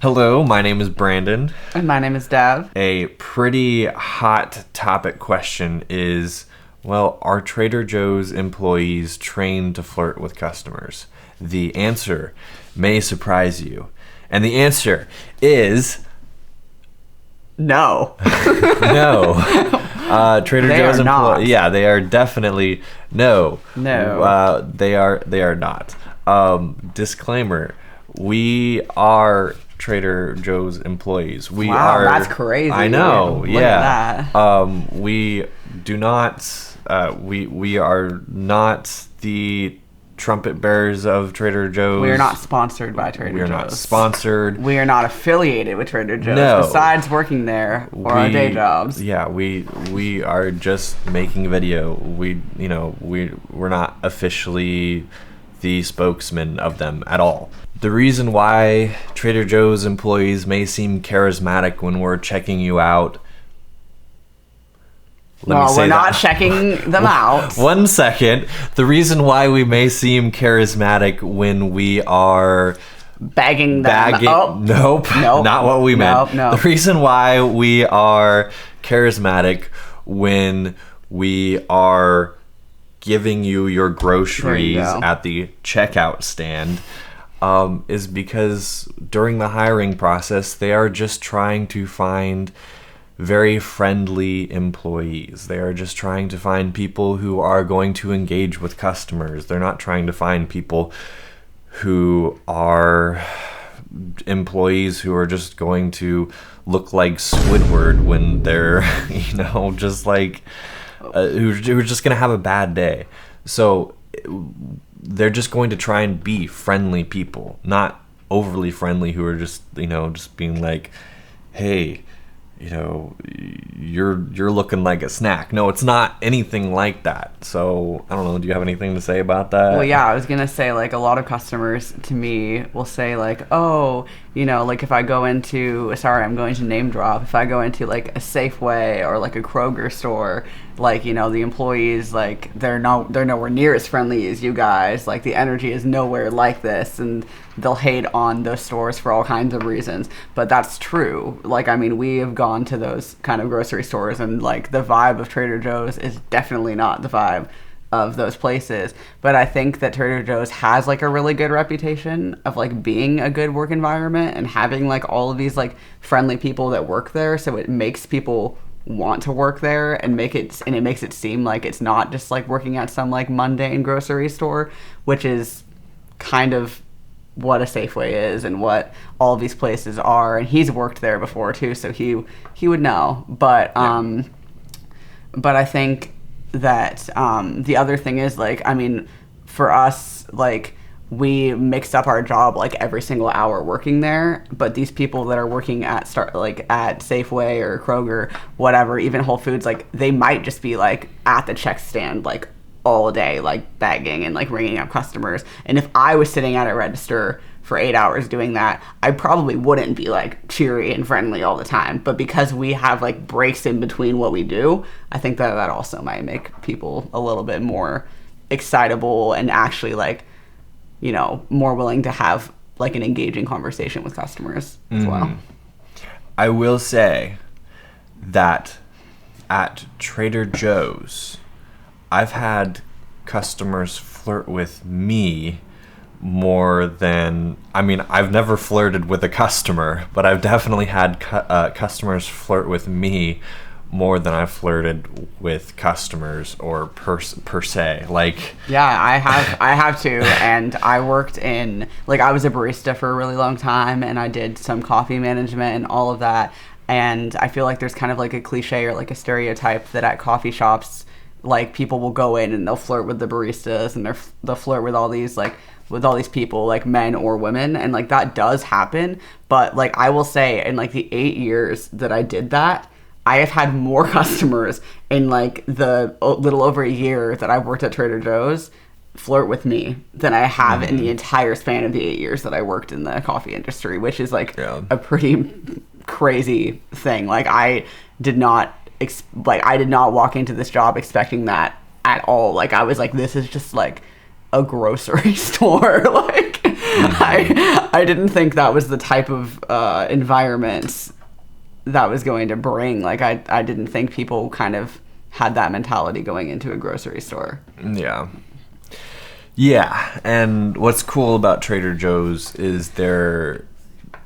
Hello, my name is Brandon. And my name is Dav. A pretty hot topic question is, well, are Trader Joe's employees trained to flirt with customers? The answer may surprise you. And the answer is No. no. Trader They Joe's are not. employees, yeah, they are definitely no. No. They are not. Disclaimer: we are Trader Joe's employees. We Wow, are. that's crazy. I know. Look Yeah. at that. We do not. We are not the trumpet bearers of Trader Joe's. We are not sponsored by Trader Joe's. We are not sponsored. We are not affiliated with Trader Joe's. No. Besides working there for our day jobs. Yeah, we are just making a video. We're not officially the spokesman of them at all. The reason why Trader Joe's employees may seem charismatic when we're checking you out. We're not checking them out. 1 second. The reason why we may seem charismatic when we are Bagging them. Nope. Not what we meant. No. The reason why we are charismatic when we are giving you your groceries at the checkout stand is because during the hiring process, they are just trying to find very friendly employees. They are just trying to find people who are going to engage with customers. They're not trying to find people who are employees who are just going to look like Squidward when they're, just like, who are just going to have a bad day. So they're just going to try and be friendly people, not overly friendly who are just, just being like, hey, you're looking like a snack. No, it's not anything like that. So I don't know. Do you have anything to say about that? Well, yeah, I was gonna say, like, a lot of customers to me will say, like, oh, like if I go into, sorry, I'm going to name drop. If I go into like a Safeway or like a Kroger store, like, the employees, like, they're nowhere near as friendly as you guys. Like, the energy is nowhere like this, and they'll hate on those stores for all kinds of reasons. But that's true. Like, I mean, we have gone to those kind of grocery stores, and like the vibe of Trader Joe's is definitely not the vibe of those places. But I think that Trader Joe's has like a really good reputation of like being a good work environment and having like all of these like friendly people that work there, so it makes people want to work there and it makes it seem like it's not just like working at some like mundane grocery store, which is kind of what a Safeway is and what all of these places are. And he's worked there before too, so he would know. But but I think that the other thing is, like, I mean, for us, like, we mix up our job like every single hour working there, but these people that are working at at Safeway or Kroger, whatever, even Whole Foods, like, they might just be like at the check stand like all day, like bagging and like ringing up customers. And if I was sitting at a register for 8 hours doing that, I probably wouldn't be like cheery and friendly all the time. But because we have like breaks in between what we do, I think that also might make people a little bit more excitable and actually like, more willing to have like an engaging conversation with customers as well. I will say that at Trader Joe's, I've had customers flirt with me more than, I mean, I've never flirted with a customer, but I've definitely had customers flirt with me more than I've flirted with customers or per se. Like, yeah, I have too. And I worked in, like, I was a barista for a really long time, and I did some coffee management and all of that. And I feel like there's kind of like a cliche or like a stereotype that at coffee shops, like, people will go in and they'll flirt with the baristas, and they'll flirt with all these people, like men or women, and like that does happen. But like, I will say, in like the 8 years that I did that, I have had more customers in like the little over a year that I've worked at Trader Joe's flirt with me than I have in the entire span of the 8 years that I worked in the coffee industry, which is like a pretty crazy thing. Like, I did not walk into this job expecting that at all. Like, I was like, this is just like a grocery store. Like, I didn't think that was the type of environment that was going to bring. Like, I didn't think people kind of had that mentality going into a grocery store. Yeah. Yeah, and what's cool about Trader Joe's is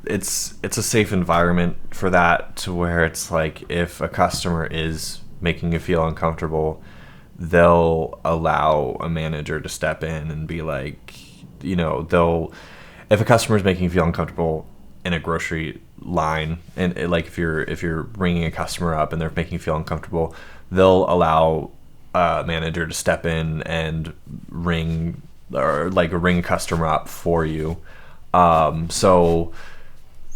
it's a safe environment for that, to where it's like, if a customer is making you feel uncomfortable, they'll allow a manager to step in and be like, if a customer is making you feel uncomfortable in a grocery line, and like if you're ringing a customer up and they're making you feel uncomfortable, they'll allow a manager to step in and ring a customer up for you. So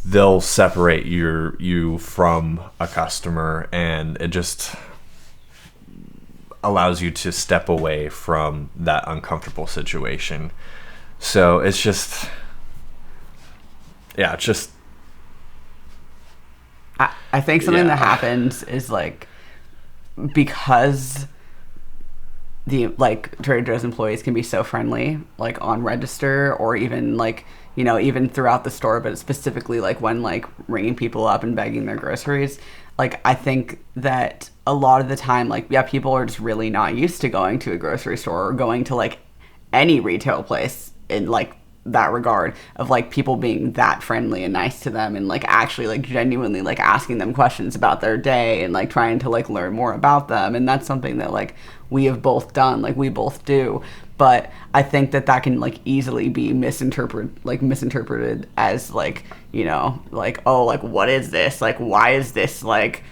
they'll separate you from a customer, and it just allows you to step away from that uncomfortable situation. So it's just, I think something that happens is, like, because the, like, Trader Joe's employees can be so friendly, like, on register, or even, like, even throughout the store, but specifically, like, when, like, ringing people up and begging their groceries. Like, I think that a lot of the time, like, yeah, people are just really not used to going to a grocery store or going to, like, any retail place in, like, that regard of, like, people being that friendly and nice to them, and, like, actually, like, genuinely, like, asking them questions about their day and, like, trying to, like, learn more about them. And that's something that, like, we have both done, like, we both do. But I think that can, like, easily be misinterpreted as, like, like, oh, like, what is this? Like, why is this, like,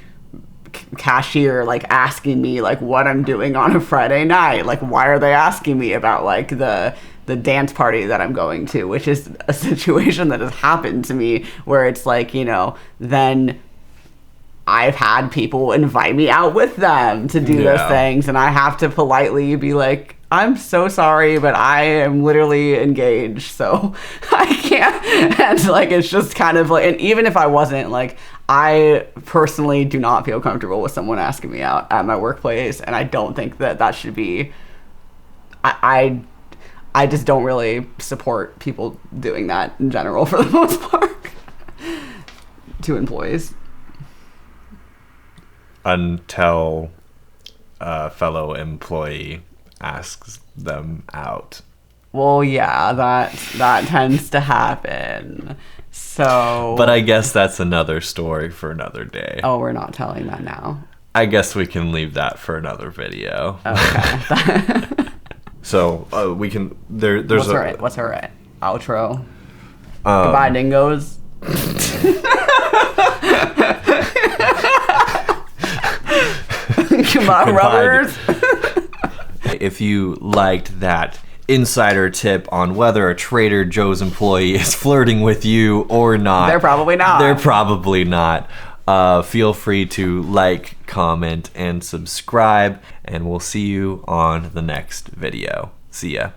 cashier, like, asking me, like, what I'm doing on a Friday night? Like, why are they asking me about, like, the dance party that I'm going to? Which is a situation that has happened to me, where it's like, then I've had people invite me out with them to do those things, and I have to politely be like, I'm so sorry, but I am literally engaged, so I can't. And, like, it's just kind of like, and even if I wasn't, like, I personally do not feel comfortable with someone asking me out at my workplace, and I don't think that should be, I just don't really support people doing that in general, for the most part, to employees. Until a fellow employee asks them out. Well, yeah, that tends to happen. So, but I guess that's another story for another day. Oh, we're not telling that now. I guess we can leave that for another video. Okay. So we can. There's what's all right? Outro. Goodbye, dingoes. Goodbye, rubbers. If you liked that insider tip on whether a Trader Joe's employee is flirting with you or not, they're probably not. Feel free to like, comment, and subscribe, and we'll see you on the next video. See ya.